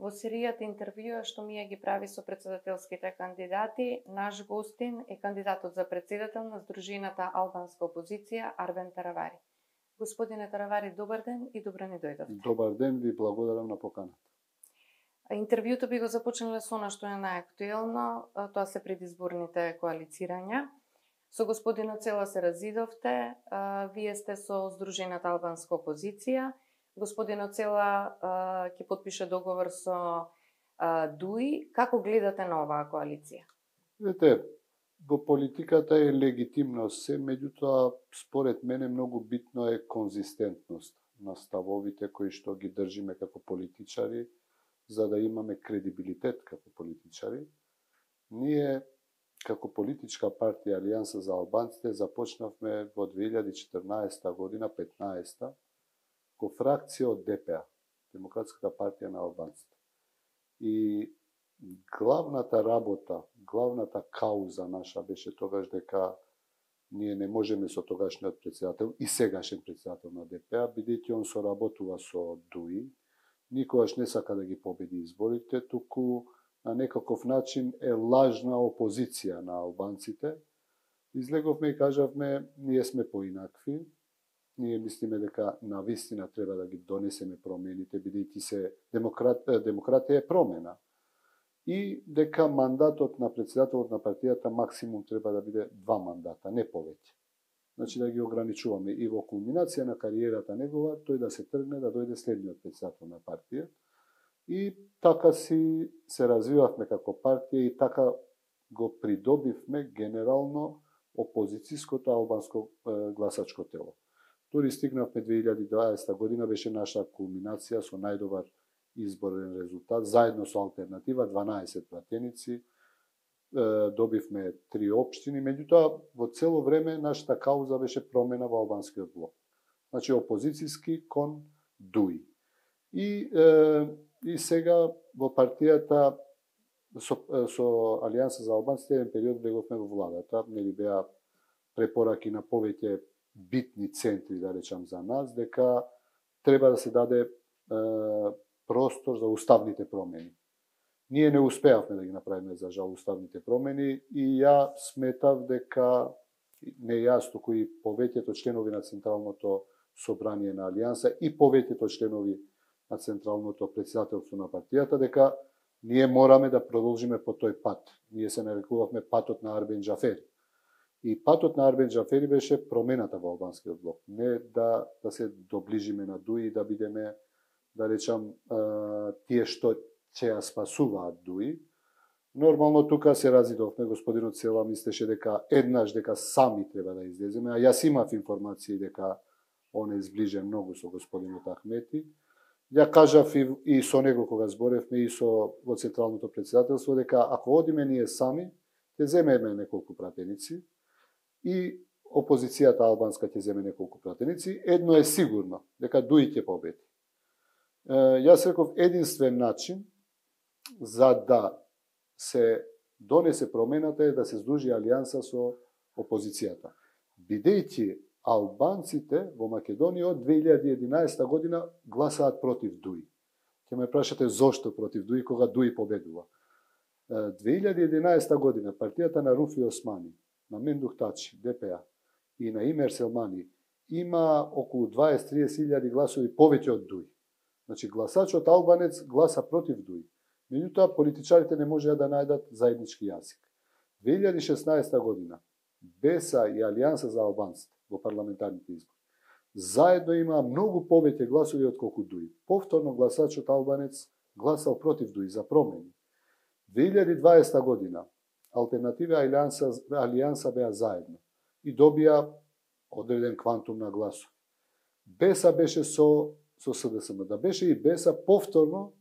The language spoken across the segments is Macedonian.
Во серијата интервјуа што Мија ги прави со претседателските кандидати, наш гостин е кандидатот за претседател на Здружената албанска опозиција Арбен Таравари. Господине Таравари, добар ден и добро ни дојдовте. Добар ден, ви благодарам на поканата. Интервјуто би го започнале со она што е најактуелно, тоа се предизборните коалицирања. Со господинот Цела се разидовте, вие сте со Здружената албанска опозиција. Господинот Цела ќе подпише договор со ДУИ. Како гледате на оваа коалиција? Видете, во политиката е легитимност се, меѓутоа според мене многу битно е конзистентност на ставовите кои што ги држиме како политичари, за да имаме кредибилитет како политичари. Ние како политичка партија Алијанса за албанците започнавме во 2014 година, 15-та, ко фракција од ДПА, Демократската партија на албанците. И главната работа, главната кауза наша беше тогаш дека ние не можеме со тогашниот претседател и сегашен претседател на ДПА, бидејќи он соработува со ДУИ, никогаш не сака да ги победи изборите, туку на некаков начин е лажна опозиција на албанците. Излеговме и кажавме, ние сме поинакви, ние мислиме дека на вистина треба да ги донесеме промените, бидејќи се демократија е промена. И дека мандатот на претседателот на партијата максимум треба да биде 2 мандата, не повеќе. Значи да ги ограничуваме и во кулминација на кариерата негова, тој да се тргне да дојде следниот претседател на партија. И така си се развивавме како партија и така го придобивме генерално опозицијското албанско гласачко тело. Тори стигнавме 2020 година, беше наша кулминација со најдобар изборен резултат, заедно со алтернатива, 12 пратеници, добивме 3 општини, меѓутоа во цело време нашата кауза беше промена во албанскиот блок. Значи опозицијски кон ДУИ. И сега во партијата со Алијанса за албанците еден период влеговме во владата, нели беа препораки на повеќе битни центри, да речам за нас, дека треба да се даде простор за уставните промени. Ние не успеавме да ги направиме за жал уставните промени и ја сметав дека не јас, туку и повеќето членови на Централното собрание на Алијанса и повеќето членови на Централното претседателство на партијата, дека ние мораме да продолжиме по тој пат. Ние се нарекувавме патот на Арбен Џафери. И патот на Арбен Џафери беше промената во албанскиот блок. Не да се доближиме на ДУИ, да бидеме, да речам, тие што ќе ја спасуваат ДУИ. Нормално тука се разидовме, господинот Цела мислеше дека еднаш дека сами треба да излеземе, а јас имав информации дека он е зближен многу со господинот Ахмети. Ја кажав и со него кога зборевме и во Централното претседателство дека ако одиме ние сами, ќе земеме неколку пратеници и опозицијата албанска ќе земе неколку пратеници, едно е сигурно, дека ДУИ ќе победи. Јас реков единствен начин за да се донесе промената е да се здружи Алијанса со опозицијата. Бидејќи албанците во Македонија од 2011 година гласаат против ДУИ. Ќе ме прашате зошто против ДУИ кога ДУИ победува. 2011 година партијата на Руфи Османи, на Мендух Тачи, ДПА и на Имер Селмани има околу 20-30 илјади гласови повеќе од ДУИ. Значи гласачот албанец гласа против ДУИ. Меѓутоа политичарите не можеа да најдат заеднички јазик. 2016 година БЕСА и Алијанса за албанците во парламентарните избори заедно има многу повеќе гласови од колку ДУИ. Повторно гласачот албанец гласал против ДУИ за промени. 2020 година алтернатива Алијанса беа заедно и добија одреден квантум на гласови. БЕСА беше со СДСМ, да беше и БЕСА повторно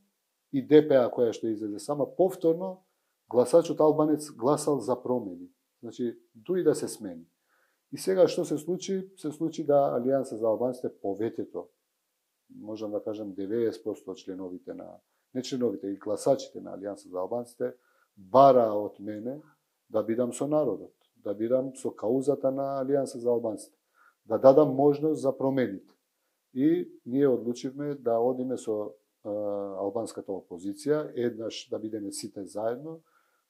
и ДПА која што излезе сама повторно, гласачот албанец гласал за промени. Значи, ДУИ да се смени. И сега што се случи? Се случи да Алијанса за албанците повеќето, можам да кажам 90% од членовите на, не членовите, и гласачите на Алијанса за албанците, бара од мене да бидам со народот, да бидам со каузата на Алијанса за албанците, да дадам можност за промените. И ние одлучивме да одиме со албанската опозиција, еднаш да бидеме сите заедно.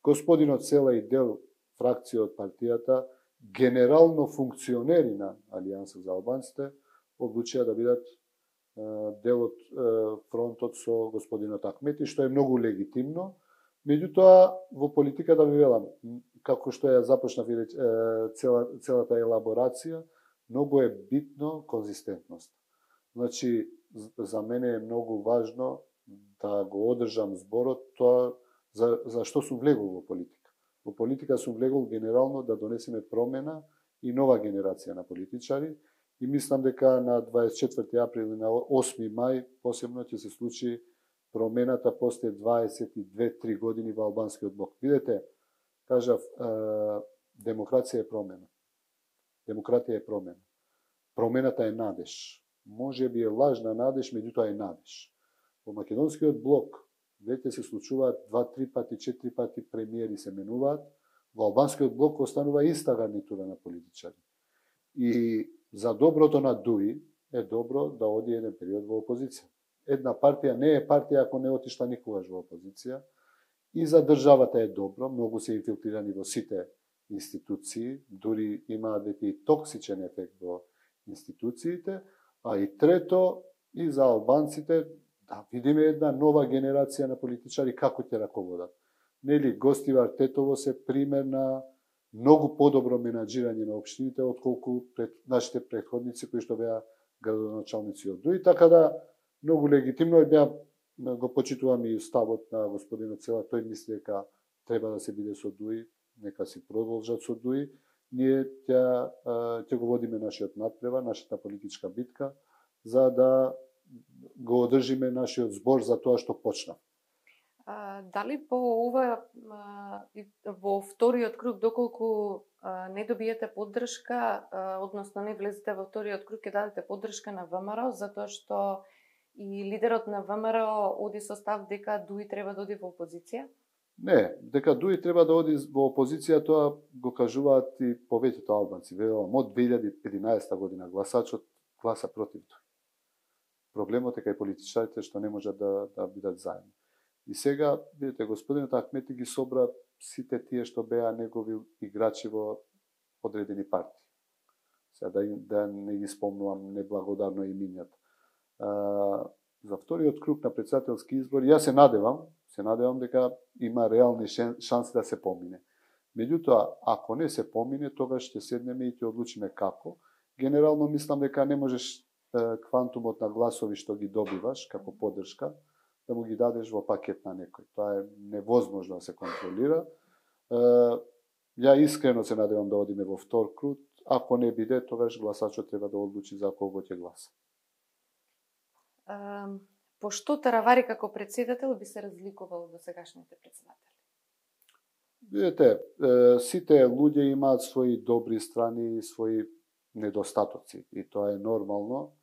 Господинот Цела и дел фракција од партијата, генерално функционери на Алијанса за албанците, одлучија да бидат дел од фронтот со господинот Ахмети, што е многу легитимно. Меѓутоа, во политиката ви велам, како што ја започнав целата елаборација, многу е битно конзистентност. Значи, за мене е многу важно да го одржам зборот тоа за што сум влегол во политика. Во политика сум влегол генерално да донесеме промена и нова генерација на политичари и мислам дека на 24 април и на 8 мај посебно ќе се случи промената после 22-3 години во албанскиот блок. Видете, кажав, демокрација е промена. Демократија е промена. Промената е надеж. Може би е лажна надеж, меѓутоа е надеж. Во македонскиот блок веќе се случуваат 2-3 пати, 4 пати премиери се менуваат, во албанскиот блок останува иста гарнитура на политичари. И за доброто на ДУИ е добро да оди еден период во опозиција. Една партија не е партија ако не отишла никогаш во опозиција. И за државата е добро, многу се инфилтрирани во сите институции, дури имаат веќе и токсичен ефект во институциите, а и трето, и за албанците, да видиме една нова генерација на политичари како ќе раководат. Нели, Гостивар Тетово се пример на многу подобро менаџирање на општините отколку нашите претходници кои што беа градоначалници од ДУИ, така да многу легитимно е, го почитувам и ставот на господинот Цела, тој мисли дека треба да се биде со ДУИ, нека си продолжат со ДУИ. Ние ќе го водиме нашиот надпревар, нашата политичка битка, за да го одржиме нашиот збор за тоа што почна. Дали по ова, во вториот круг, доколку не добиете поддршка, односно не влезете во вториот круг, ќе дадете поддршка на ВМРО, затоа што и лидерот на ВМРО оди со став дека ДУИ треба да оди во опозиција? Не, дека ДУИ треба да оди во опозиција, тоа го кажуваат и повеќето албанци. Велам, од 2011 година гласачот гласа против ДУИ. Проблемот е кај политичарите што не можат да бидат заедно. И сега, видите, господинот Ахмети ги собра сите тие што беа негови играчи во одредени партии. Сега да не ги спомнувам неблагодарно имињата. За вториот круг на претседателски избори, јас се надевам дека има реални шанси да се помине. Меѓутоа, ако не се помине, тогаш ќе седнеме и ќе одлучиме како. Генерално мислам дека не можеш квантумот на гласови што ги добиваш како поддршка, да му ги дадеш во пакет на некој. Тоа е невозможно да се контролира. Ја искрено се надевам да одиме во втор круг. Ако не биде, тогаш гласачот треба да одлучи за кого ќе гласа. По што Таравари како председател би се разликувал од досегашните председатели? Видете, сите луѓе имаат своји добри страни и своји недостатоци и тоа е нормално.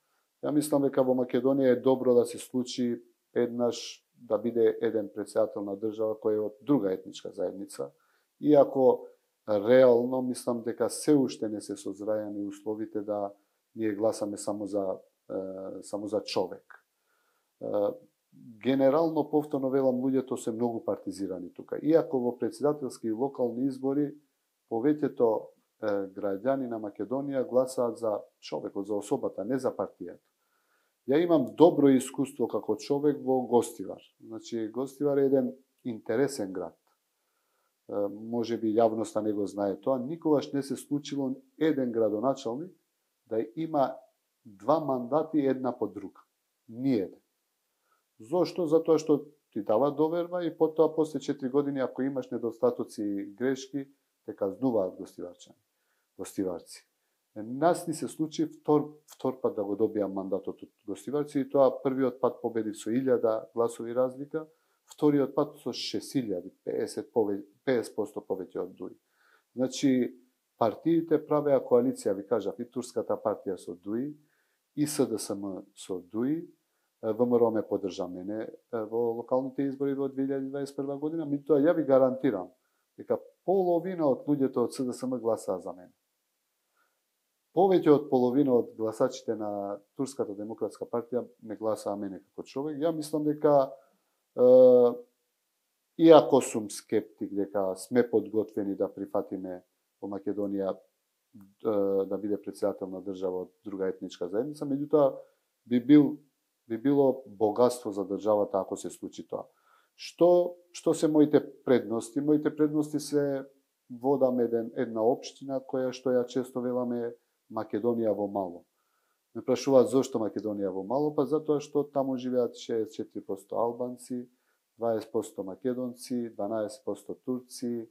Ја мислам дека во Македонија е добро да се случи еднаш да биде еден председател на држава кој е од друга етничка заедница. Иако реално мислам дека се уште не се созрајани условите да ние гласаме само за човек. Генерално, повторно велам, луѓето се многу партизирани тука. Иако во председателски и локални избори повеќето граѓани на Македонија гласаат за човекот, за особата, не за партијата. Ја имам добро искуство како човек во Гостивар. Значи, Гостивар е еден интересен град. Може би јавноста не го знае тоа. Никогаш не се случило еден градоначалник да има 2 мандати една по друга. Ниеден. Зошто? Затоа што ти дава доверба и потоа после 4 години ако имаш недостатоци и грешки, те казнуваат гостиварци. Нас ни се случи втор пат да го добиам мандатот од гостиварци и тоа првиот пат победив со 1000 гласови разлика, вториот пат со 6000, 50% повеќе од ДУИ. Значи, партиите правеа коалиција, ви кажав, и турската партија со ДУИ, и СДСМ со ДУИ, ВМРО ме поддржа мене во локалните избори во 2021 година, меѓутоа ја ви гарантирам дека половина од луѓето од СДСМ гласаа за мене. повеќе од половина од гласачите на Турската демократска партија ме гласаа мене како човек. Ја мислам дека иако сум скептик дека сме подготвени да прифатиме во Македонија да биде претседател на држава од друга етничка заедница, меѓутоа би било богатство за државата ако се случи тоа. Што се моите предности? Моите предности се водам една општина која што ја често веламе Македонија во мало. Ме прашуваат зошто Македонија во мало, па затоа што таму живеат 64% албанци, 20% македонци, 12% турци,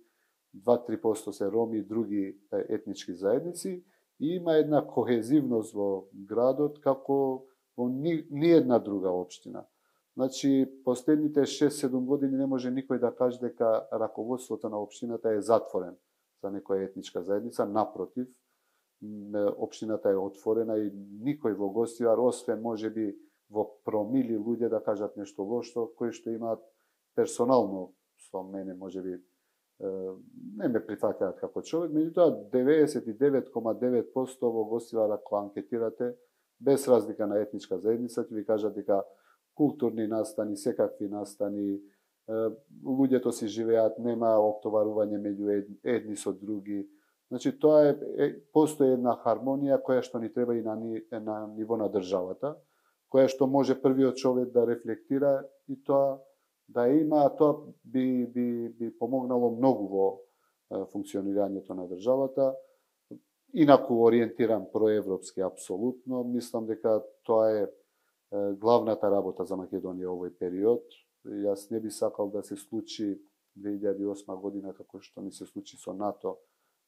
2-3% се роми и други етнички заедници и има една кохезивност во градот како во ни една друга општина. Значи, последните 6-7 години не може никој да каже дека раководството на општината е затворен за некоја етничка заедница. Напротив, општината е отворена и никој во гостивар, освен можеби во промили луѓе да кажат нешто лошо, кои што имаат персонално со мене можеби не ме прифаќаат како човек, меѓутоа 99,9% во гостивар ако анкетирате, без разлика на етничка заедница, ќе ви кажат дека културни настани, секакви настани, луѓето си живеат, нема оптоварување меѓу едни со други. Значи, тоа постои една хармонија која што ни треба и на ниво на државата, која што може првиот човек да рефлектира и тоа да има, а тоа би помогнало многу во функционирањето на државата. Инаку ориентиран проевропски апсолутно, мислам дека тоа е главната работа за Македонија овој период. Јас не би сакал да се случи 2008 година како што ни се случи со НАТО,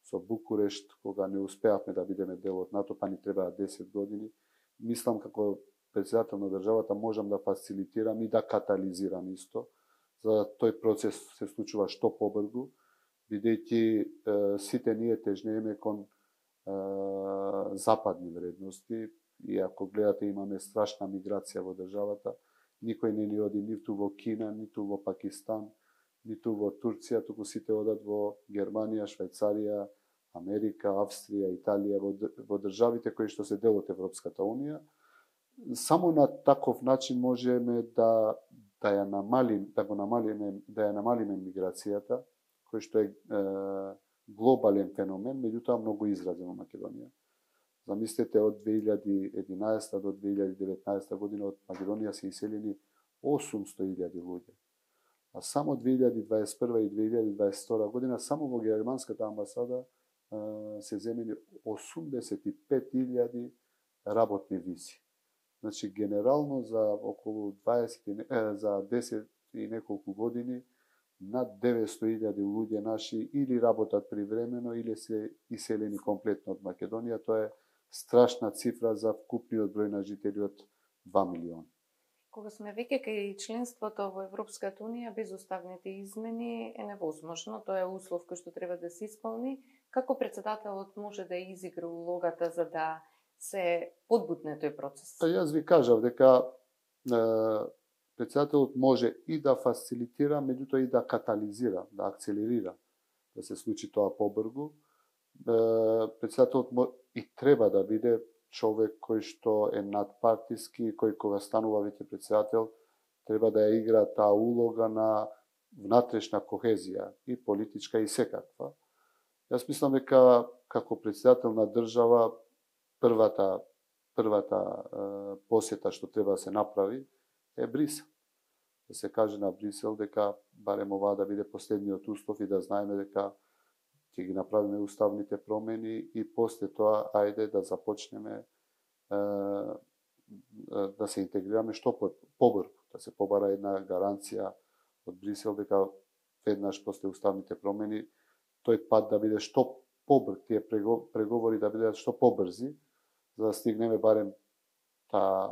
со Букурешт, кога не успеавме да бидеме дел од НАТО, па ни требаа 10 години. Мислам како претседател на државата можам да фасилитирам и да катализирам исто, за да тој процес се случува што побрзо, бидејќи сите ние тежнееме кон западни вредности и ако гледате имаме страшна миграција во државата, никој не ни оди ниту во Кина, ниту во Пакистан, ниту во Турција, туку сите одат во Германија, Швајцарија, Америка, Австрија, Италија, во државите кои што се дел од Европската Унија. Само на таков начин можеме да ја намалиме миграцијата, кој што е глобален феномен, меѓутоа многу изразен во Македонија. Замислете, од 2011 до 2019 година од Македонија се иселени 800.000 луѓе. А само 2021 и 2022 година само во германската амбасада се земени 85.000 работни визи. Значи, генерално за околу 10 и неколку години над 900.000 луѓе наши или работат привремено или се иселени комплетно од Македонија. Тоа е страшна цифра за вкупниот број на жители од 2 милиони. Кога сме веќе кај членството во Европската Унија, без уставните измени е невозможно. Тоа е услов кој што треба да се исполни. Како претседателот може да изигра улогата за да се подбутне тој процес? Јас ви кажав дека претседателот може и да фасилитира, меѓутоа и да катализира, да акцелерира, да се случи тоа побрзо. Претседателот и треба да биде човек кој што е надпартиски, кој кога станува веќе претседател, треба да ја игра таа улога на внатрешна кохезија, и политичка и секаква. Јас мислам дека како претседател на држава првата посета што треба да се направи е Брисел. Да се каже на Брисел дека барем оваа да биде последниот услов и да знаеме дека ќе ги направиме уставните промени и после тоа ајде да започнеме да се интегрираме што побрзо, да се побара една гаранција од Брисел дека веднаш после уставните промени тој пат да биде што побрз, тие преговори да бидат што побрзи, за да стигнеме барем таа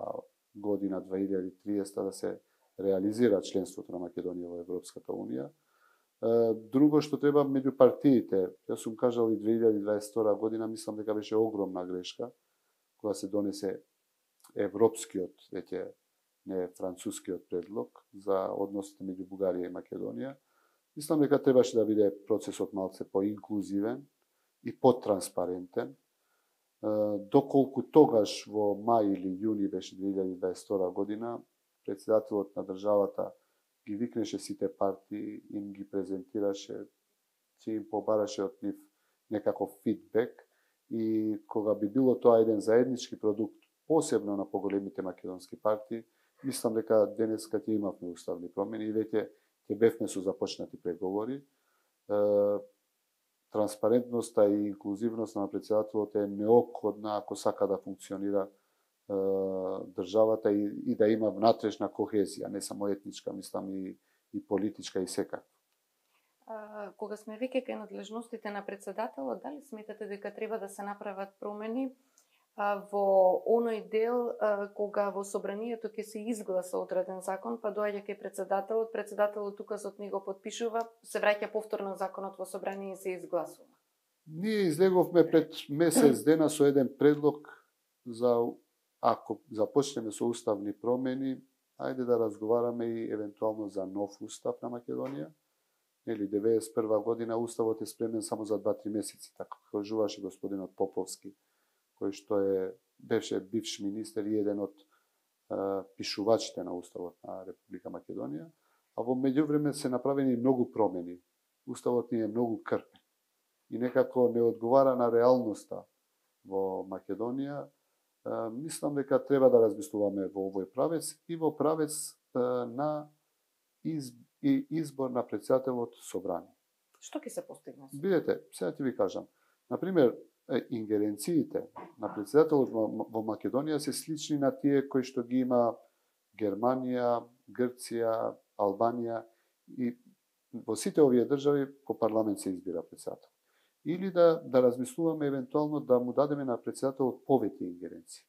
година 2030 да се реализира членството на Македонија во Европската Унија. Друго што треба меѓу партиите, јас сум кажал и 2022 година, мислам дека беше огромна грешка, кога се донесе европскиот, веќе не францускиот предлог за односите меѓу Бугарија и Македонија. Мислам дека требаше да биде процесот малце поинклузивен и потранспарентен. Доколку тогаш во мај или јуни беше 2022 година, председателот на државата ги викнеше сите партии, им ги презентираше, ќе им побараше од нив некаков фидбек и кога би било тоа еден заеднички продукт, посебно на поголемите македонски партии, мислам дека денеска ќе имавме уставни промени и веќе ќе бевме со започнати преговори. Транспарентноста и инклузивноста на председателот е неопходна ако сака да функционира државата и да има внатрешна кохезија, не само етничка, мислам и политичка и секаква. Кога сме веќе кај надлежностите на председателот, дали сметате дека треба да се направат промени во оној дел кога во собранието ќе се изгласа одреден закон, па доаѓа кај председателот указот не го подпишува, се враќа повторно законот во собрание и се изгласува? Ние излеговме пред месец дена со еден предлог за ако започнеме со уставни промени, ајде да разговараме и евентуално за нов устав на Македонија. Нели 91 година уставот е спремен само за 2-3 месеци, така кажуваше господинот Поповски, кој што беше бивш министер и еден од пишувачите на уставот на Република Македонија, а во меѓувреме се направени многу промени. Уставот ни е многу крпен и некако не одговара на реалноста во Македонија. Мислам дека треба да размислуваме во овој правец и во правец на избор на председателот собрание. Што ќе се постигне? Видете, сега ќе ви кажам. Например, ингеренциите на председателот во Македонија се слични на тие кои што ги има Германија, Грција, Албанија и во сите овие држави по парламент се избира председател. Или да размислуваме евентуално да му дадеме на председателот повеќе ингеренции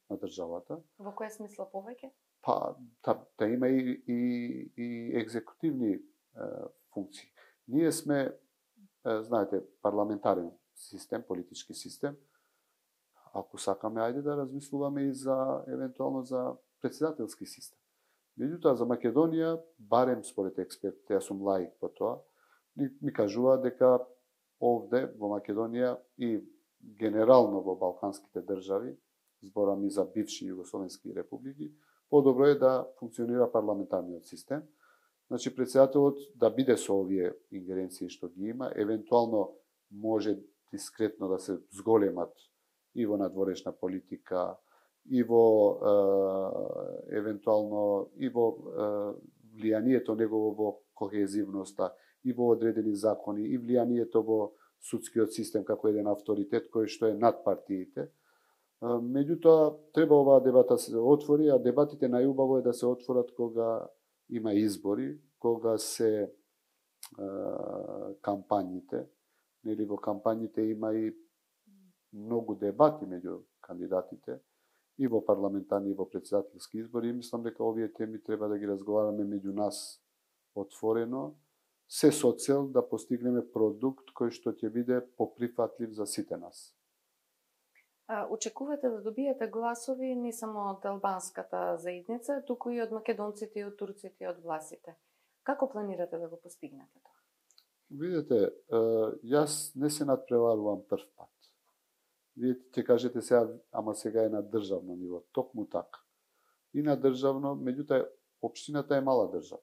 на државата. Во која смисла повеќе? Па да има и екзекутивни функции. Ние сме, знаете, парламентарен систем, политички систем. Ако сакаме, ајде да размислуваме и за евентуално за председателски систем. Меѓутоа за Македонија, барем според експертите, јас сум лаик по тоа, ми кажува дека овде во Македонија и генерално во балканските држави, зборам и за бивши југословенски републики, подобро е да функционира парламентарниот систем. Значи председателот да биде со овие ингеренции што ги има, евентуално може дискретно да се зголемат и во надворешна политика, и во евентуално и во влијанието негово во кохезивноста, и во одредени закони, и влијанието во судскиот систем како еден авторитет кој што е над партиите. Меѓутоа, треба оваа дебата се отвори, а дебатите најубаво е да се отворат кога има избори, кога се кампањите. Нели во кампањите има и многу дебати меѓу кандидатите, и во парламентарни и во председателски избори. И мислам дека овие теми треба да ги разговараме меѓу нас отворено, се со цел да постигнеме продукт кој што ќе биде поприфатлив за сите нас. Очекувате да добиете гласови не само од албанската заедница, туку и од македонците, и од турците, и од власите. Како планирате да го постигнете тоа? Видете, јас не се надпреварувам прв пат. Вие ќе кажете сега е на државно ниво. Токму така. И на државно, меѓутоа, општината е мала држава.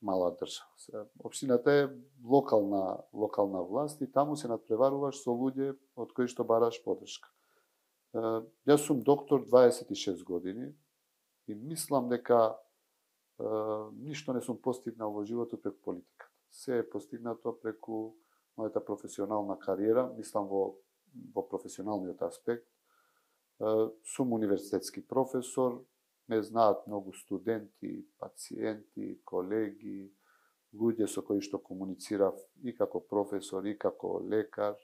Мала држава. Општината е локална власт и таму се надпреваруваш со луѓе од кои што бараш подршка. Јас сум доктор 26 години и мислам дека ништо не сум постигнал во животот преку политиката. Се е постигнато преку мојата професионална кариера, мислам во професионалниот аспект. Сум универзитетски професор, ме знаат многу студенти, пациенти, колеги, луѓе со кои што комуницирав и како професор, и како лекар.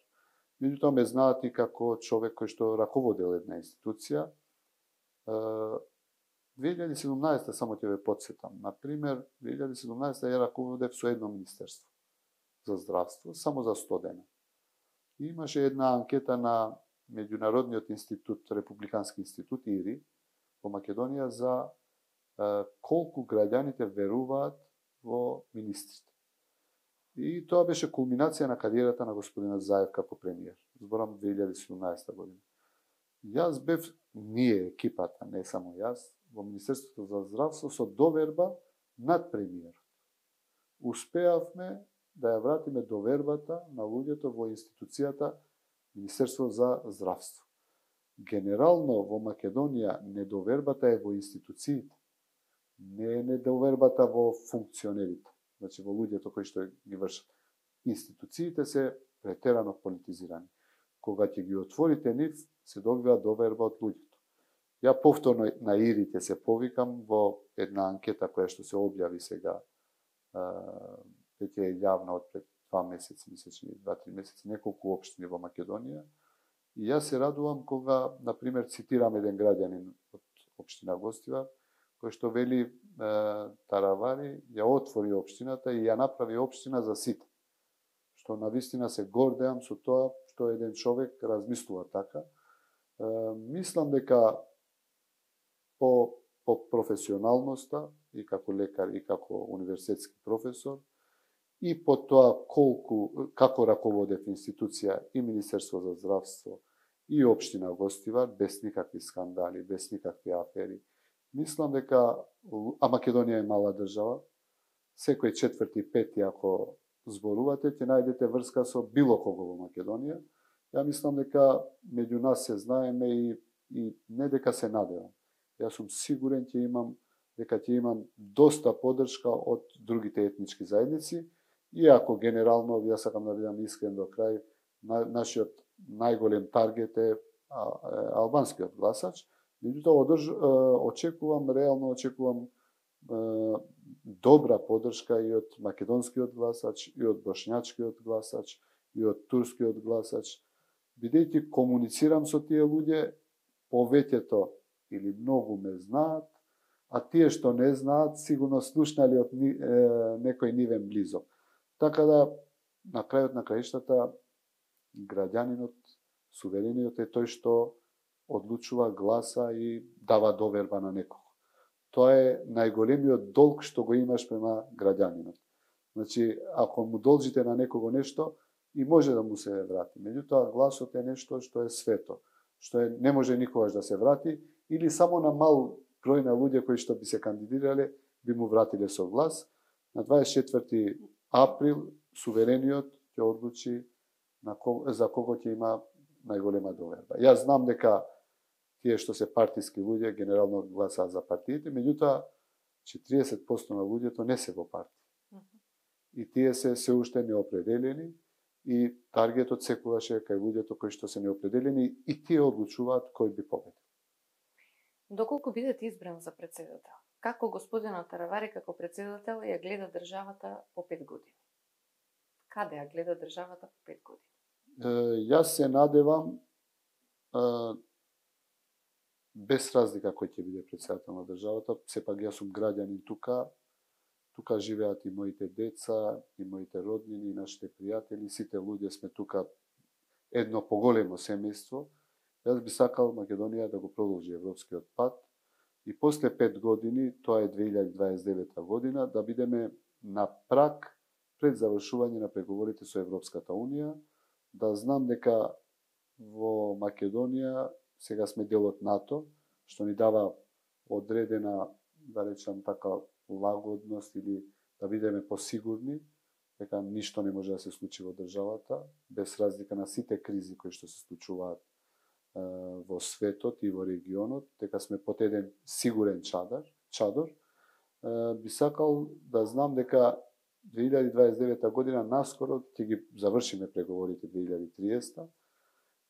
Меѓутоа ме знаат и како човек кој што раководел една институција. 2017 само ќе ве потсетам. Например, 2017 ја раководев со едно министерство за здравство, само за 100 дена. И имаше една анкета на Меѓународниот институт, Републикански институт ИРИ, во Македонија за колку граѓаните веруваат во министрите. И тоа беше кулминација на кариерата на господинот Заев како премиер. зборам 2017 година. Јас бев, ние, екипата, не само јас, во Министерството за здравство со доверба над премиерот. Успеавме да ја вратиме довербата на луѓето во институцијата Министерство за здравство. Генерално во Македонија недовербата е во институциите, не е недовербата во функционерите, значи во луѓето кои што ги вршат. Институциите се претерано политизирани. Кога ќе ги отворите нив, се добива доверба од луѓето. Ја повторно на Ирите се повикам во една анкета која што се објави сега, веќе е јавна од пред 2 месеци, мислечни 2-3 месеци, неколку општини во Македонија. И јас се радувам кога, например, цитирам еден граѓанин од општина Гостивар, кој што вели Таравари ја отвори општината и ја направи општина за сите. Што навистина се гордеам со тоа што еден човек размислува така. Мислам дека по професионалноста и како лекар и како универзитетски професор и по тоа како раководев институција и Министерство за здравство и општина Гостивар без никакви скандали, без никакви афери. Мислам дека Македонија е мала држава. Секој 4-5 ако зборувате, ќе најдете врска со било кого во Македонија. Ја мислам дека меѓу нас се знаеме и не дека се надевам. Јас сум сигурен дека ќе имам доста поддршка од другите етнички заедници, иако генерално, јас сакам да бидам искрен до крај, нашиот најголем таргет е албанскиот гласач. Меѓутоа, реално очекувам добра поддршка и од македонскиот гласач, и од бошњачкиот гласач, и од турскиот гласач. Бидејќи комуницирам со тие луѓе, повеќето или многу ме знаат, а тие што не знаат, сигурно слушнали од некој нивен близок. Така да, на крајот на краиштата, граѓанинот, суверениот е тој што одлучува, гласа и дава доверба на некого. Тоа е најголемиот долг што го имаш према граѓанинот. Значи, ако му должите на некого нешто, и може да му се врати. Меѓутоа, гласот е нешто што е свето, што не може никогаш да се врати, или само на мал број на луѓе кои што би се кандидирале, би му вратиле со глас. На 24 април, суверениот ќе одлучи за кого ќе има најголема доверба. Јас знам дека тие што се партиски луѓе генерално гласаат за партиите, меѓутоа 40% на луѓето не се во партии. И тие се уште неопределени и таргетот секогаш е кај луѓето кои што се неопределени и тие одлучуваат кој би победил. Доколку бидете избран за претседател, како господинот Таравари како претседател ја гледа државата по 5 години? Каде ја гледа државата по 5 години? Јас се надевам без разлика кој ќе биде претседател на државата, сепак јас сум граѓанин тука живеат и моите деца, и моите роднини, и нашите пријатели, сите луѓе сме тука едно поголемо семејство. Јас би сакал Македонија да го продолжи европскиот пат и после 5 години, тоа е 2029 година, да бидеме на праг пред завршување на преговорите со Европската Унија, да знам дека во Македонија сега сме дел од НАТО, што ни дава одредена, да речам така, лагодност или да бидеме посигурни дека ништо не може да се случи во државата, без разлика на сите кризи кои што се случуваат во светот и во регионот, дека сме под еден сигурен чадор. Би сакал да знам дека 2029 година наскоро ќе ги завршиме преговорите 2030,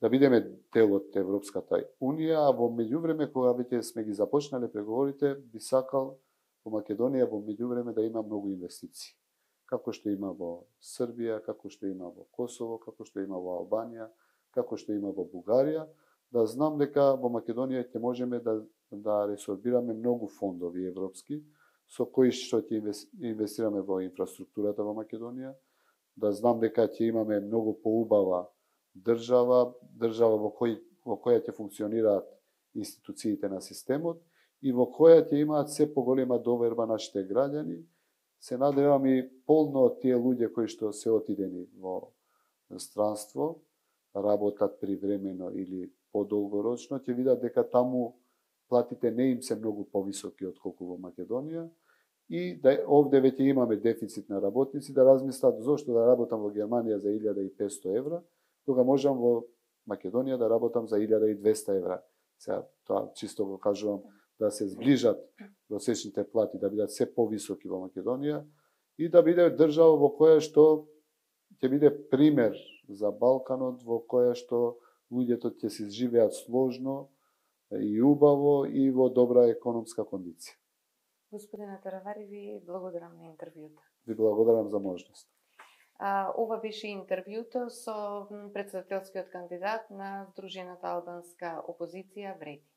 да бидеме дел од Европската Унија, а во меѓувреме кога веќе сме ги започнале преговорите, би сакал во Македонија во меѓувреме да има многу инвестиции. Како што има во Србија, како што има во Косово, како што има во Албанија, како што има во Бугарија, да знам дека во Македонија ќе можеме да ресорбираме многу фондови европски, со кои што ќе инвестираме во инфраструктурата во Македонија, да знам дека ќе имаме многу поубава држава во која ќе функционираат институциите на системот и во која ќе имаат се поголема доверба нашите граѓани. Се надевам и полно од тие луѓе кои што се отидени во странство, работат привремено или подолгорочно, ќе видат дека таму платите не им се многу повисоки отколку во Македонија и да овде веќе имаме дефицит на работници, да размислат зошто да работам во Германија за 1500 евра, кога можам во Македонија да работам за 1200 евра. Сега тоа чисто го кажувам да се зближат просечните плати, да бидат се повисоки во Македонија и да биде држава во која што ќе биде пример за Балканот, во која што луѓето ќе се живеат сложно и убаво и во добра економска кондиција. Господине Таравари, ви благодарам на интервјуто. Ви благодарам за можност. Ова беше интервјуто со претседателскиот кандидат на Здружената албанска опозиција Врети.